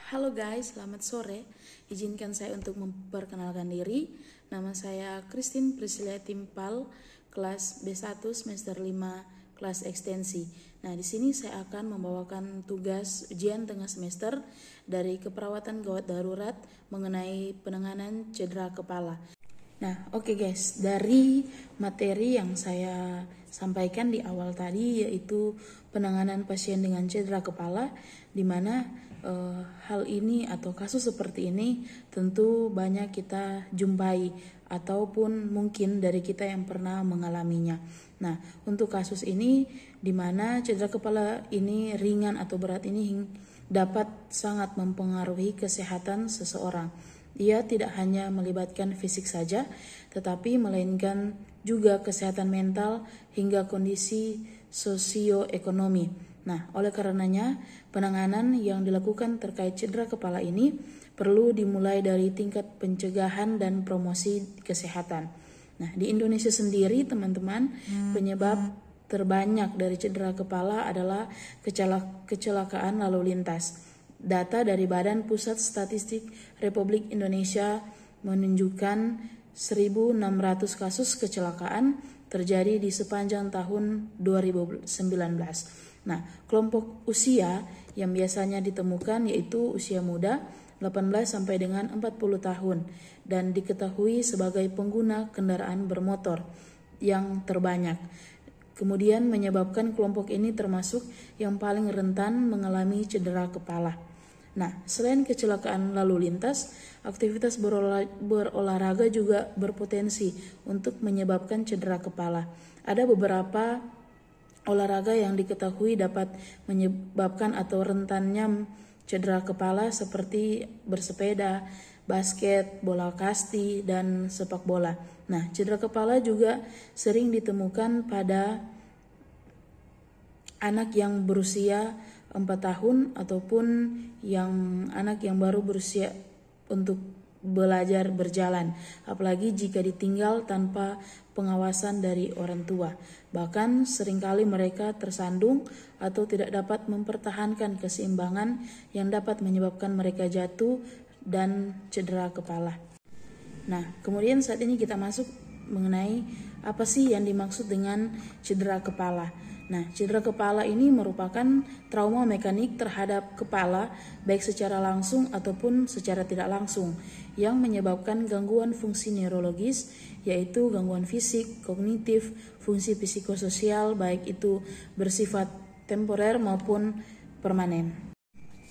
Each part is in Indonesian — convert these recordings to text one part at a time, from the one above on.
Halo guys, selamat sore. Izinkan saya untuk memperkenalkan diri. Nama saya Christine Priscilia Timpal, kelas B1 semester 5, kelas ekstensi. Nah, di sini saya akan membawakan tugas ujian tengah semester dari keperawatan gawat darurat mengenai penanganan cedera kepala. Nah, oke guys, dari materi yang saya sampaikan di awal tadi yaitu penanganan pasien dengan cedera kepala, di mana hal ini atau kasus seperti ini tentu banyak kita jumpai ataupun mungkin dari kita yang pernah mengalaminya. Nah, untuk kasus ini di mana cedera kepala ini ringan atau berat ini dapat sangat mempengaruhi kesehatan seseorang. Ia tidak hanya melibatkan fisik saja, tetapi melainkan juga kesehatan mental hingga kondisi sosioekonomi. Nah, oleh karenanya penanganan yang dilakukan terkait cedera kepala ini perlu dimulai dari tingkat pencegahan dan promosi kesehatan. Nah, di Indonesia sendiri teman-teman, penyebab terbanyak dari cedera kepala adalah kecelakaan lalu lintas. Data dari Badan Pusat Statistik Republik Indonesia menunjukkan 1.600 kasus kecelakaan terjadi di sepanjang tahun 2019. Nah, kelompok usia yang biasanya ditemukan yaitu usia muda 18 sampai dengan 40 tahun dan diketahui sebagai pengguna kendaraan bermotor yang terbanyak. Kemudian menyebabkan kelompok ini termasuk yang paling rentan mengalami cedera kepala. Nah, selain kecelakaan lalu lintas, aktivitas berolahraga juga berpotensi untuk menyebabkan cedera kepala. Ada beberapa olahraga yang diketahui dapat menyebabkan atau rentannya cedera kepala seperti bersepeda, basket, bola kasti, dan sepak bola. Nah, cedera kepala juga sering ditemukan pada anak yang berusia 4 tahun ataupun anak yang baru berusia untuk belajar berjalan, apalagi jika ditinggal tanpa pengawasan dari orang tua. Bahkan seringkali mereka tersandung atau tidak dapat mempertahankan keseimbangan yang dapat menyebabkan mereka jatuh dan cedera kepala. Nah, kemudian saat ini kita masuk mengenai apa sih yang dimaksud dengan cedera kepala. Nah, cedera kepala ini merupakan trauma mekanik terhadap kepala baik secara langsung ataupun secara tidak langsung yang menyebabkan gangguan fungsi neurologis yaitu gangguan fisik, kognitif, fungsi psikososial baik itu bersifat temporer maupun permanen.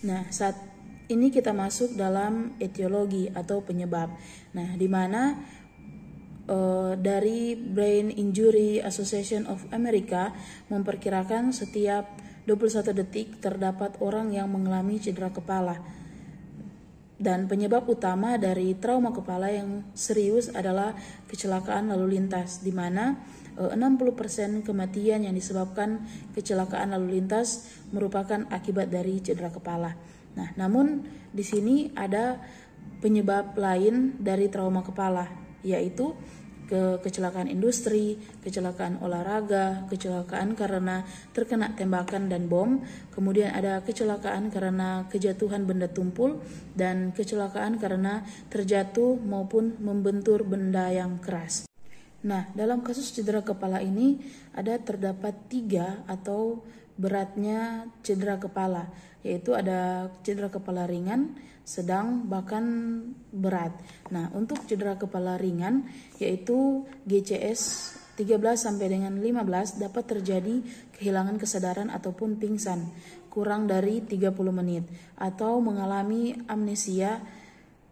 Nah, saat ini kita masuk dalam etiologi atau penyebab. Nah, di mana dari Brain Injury Association of America memperkirakan setiap 21 detik terdapat orang yang mengalami cedera kepala. Dan penyebab utama dari trauma kepala yang serius adalah kecelakaan lalu lintas, di mana 60% kematian yang disebabkan kecelakaan lalu lintas merupakan akibat dari cedera kepala. Nah, namun di sini ada penyebab lain dari trauma kepala, yaitu kecelakaan industri, kecelakaan olahraga, kecelakaan karena terkena tembakan dan bom, kemudian ada kecelakaan karena kejatuhan benda tumpul, dan kecelakaan karena terjatuh maupun membentur benda yang keras. Nah, dalam kasus cedera kepala ini terdapat 3 atau beratnya cedera kepala, yaitu ada cedera kepala ringan, sedang, bahkan berat. Nah, untuk cedera kepala ringan yaitu GCS 13 sampai dengan 15 dapat terjadi kehilangan kesadaran ataupun pingsan kurang dari 30 menit atau mengalami amnesia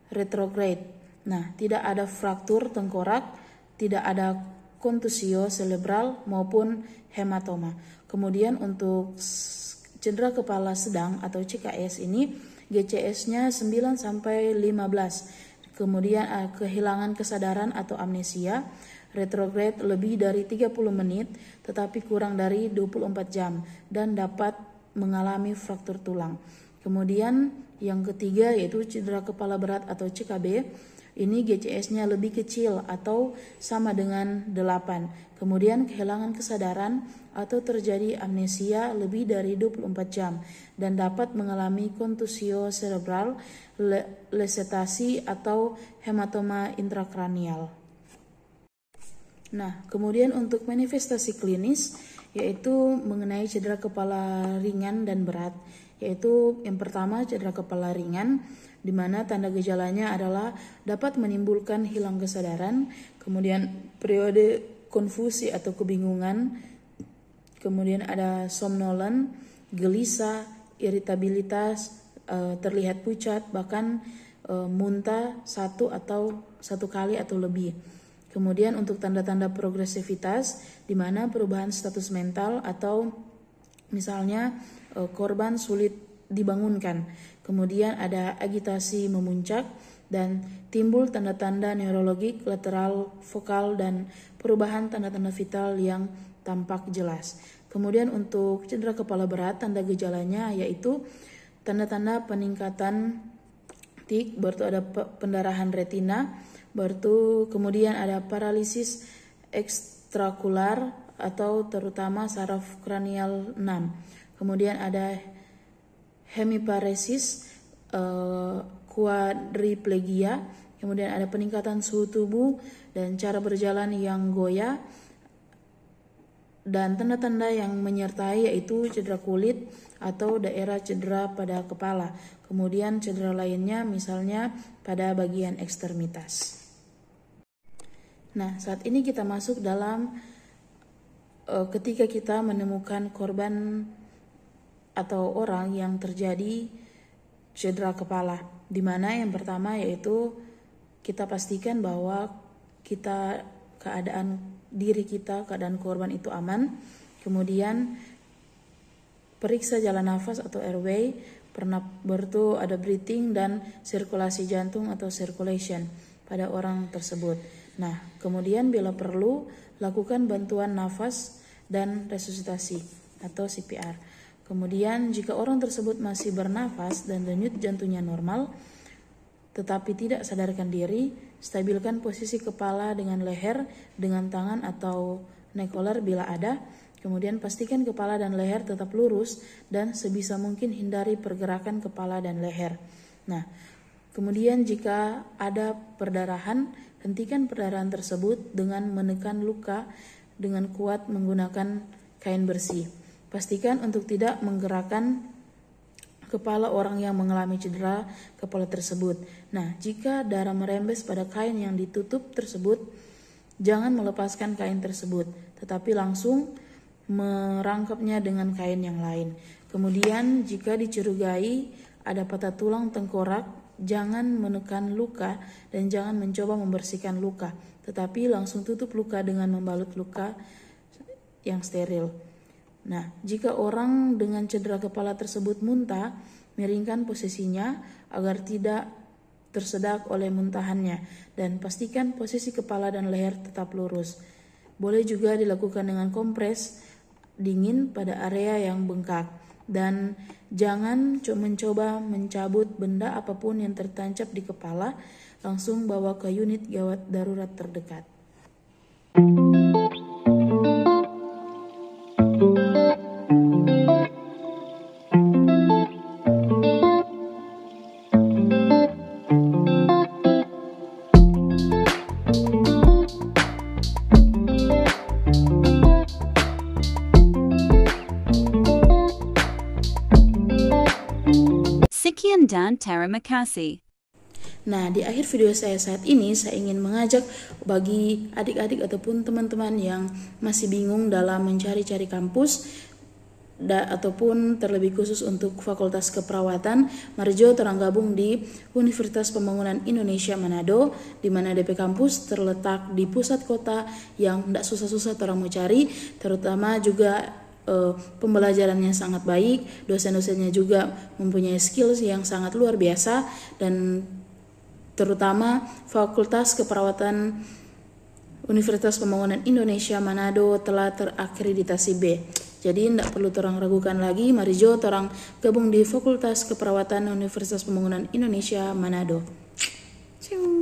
retrograde. Nah, tidak ada fraktur tengkorak, tidak ada kontusio cerebral maupun hematoma. Kemudian untuk cedera kepala sedang atau CKS ini GCS-nya 9 sampai 15. Kemudian kehilangan kesadaran atau amnesia retrograde lebih dari 30 menit tetapi kurang dari 24 jam dan dapat mengalami fraktur tulang. Kemudian yang ketiga yaitu cedera kepala berat atau CKB. Ini GCS-nya lebih kecil atau sama dengan 8. Kemudian kehilangan kesadaran atau terjadi amnesia lebih dari 24 jam dan dapat mengalami kontusio cerebral, lesetasi atau hematoma intrakranial. Nah, kemudian untuk manifestasi klinis yaitu mengenai cedera kepala ringan dan berat, yaitu yang pertama cedera kepala ringan di mana tanda gejalanya adalah dapat menimbulkan hilang kesadaran, kemudian periode konfusi atau kebingungan, kemudian ada somnolen, gelisah, iritabilitas, terlihat pucat, bahkan muntah satu kali atau lebih. Kemudian untuk tanda-tanda progresivitas di mana perubahan status mental atau misalnya korban sulit dibangunkan. Kemudian ada agitasi memuncak dan timbul tanda-tanda neurologik, lateral, vokal, dan perubahan tanda-tanda vital yang tampak jelas. Kemudian untuk cedera kepala berat, tanda gejalanya yaitu tanda-tanda peningkatan tik, berarti ada pendarahan retina, berarti kemudian ada paralisis ekstrakular atau terutama saraf kranial 6. Kemudian ada hemiparesis, quadriplegia, kemudian ada peningkatan suhu tubuh dan cara berjalan yang goyah, dan tanda-tanda yang menyertai yaitu cedera kulit atau daerah cedera pada kepala. Kemudian cedera lainnya misalnya pada bagian ekstremitas. Nah, saat ini kita masuk dalam ketika kita menemukan korban atau orang yang terjadi cedera kepala, di mana yang pertama yaitu kita pastikan bahwa keadaan korban itu aman. Kemudian periksa jalan nafas atau airway, berarti ada breathing dan sirkulasi jantung atau circulation pada orang tersebut. Nah, kemudian bila perlu lakukan bantuan nafas dan resusitasi atau CPR. Kemudian jika orang tersebut masih bernafas dan denyut jantungnya normal tetapi tidak sadarkan diri, stabilkan posisi kepala dengan leher dengan tangan atau neck collar bila ada. Kemudian pastikan kepala dan leher tetap lurus dan sebisa mungkin hindari pergerakan kepala dan leher. Nah, kemudian jika ada perdarahan, hentikan perdarahan tersebut dengan menekan luka dengan kuat menggunakan kain bersih. Pastikan untuk tidak menggerakkan kepala orang yang mengalami cedera kepala tersebut. Nah, jika darah merembes pada kain yang ditutup tersebut, jangan melepaskan kain tersebut, tetapi langsung merangkapnya dengan kain yang lain. Kemudian jika dicurigai ada patah tulang tengkorak, jangan menekan luka dan jangan mencoba membersihkan luka, tetapi langsung tutup luka dengan membalut luka yang steril. Nah, jika orang dengan cedera kepala tersebut muntah, miringkan posisinya agar tidak tersedak oleh muntahannya dan pastikan posisi kepala dan leher tetap lurus. Boleh juga dilakukan dengan kompres dingin pada area yang bengkak dan jangan mencoba mencabut benda apapun yang tertancap di kepala, langsung bawa ke unit gawat darurat terdekat. Sekian dan terima kasih. Nah, di akhir video saya saat ini, saya ingin mengajak bagi adik-adik ataupun teman-teman yang masih bingung dalam mencari-cari kampus ataupun terlebih khusus untuk Fakultas Keperawatan, Marjo terang gabung di Universitas Pembangunan Indonesia Manado, di mana DP kampus terletak di pusat kota yang tidak susah-susah orang mau cari, terutama juga pembelajarannya sangat baik, dosen-dosennya juga mempunyai skills yang sangat luar biasa, dan terutama Fakultas Keperawatan Universitas Pembangunan Indonesia Manado telah terakreditasi B. Jadi tidak perlu torang ragukan lagi, mari jo torang gabung di Fakultas Keperawatan Universitas Pembangunan Indonesia Manado. Cium.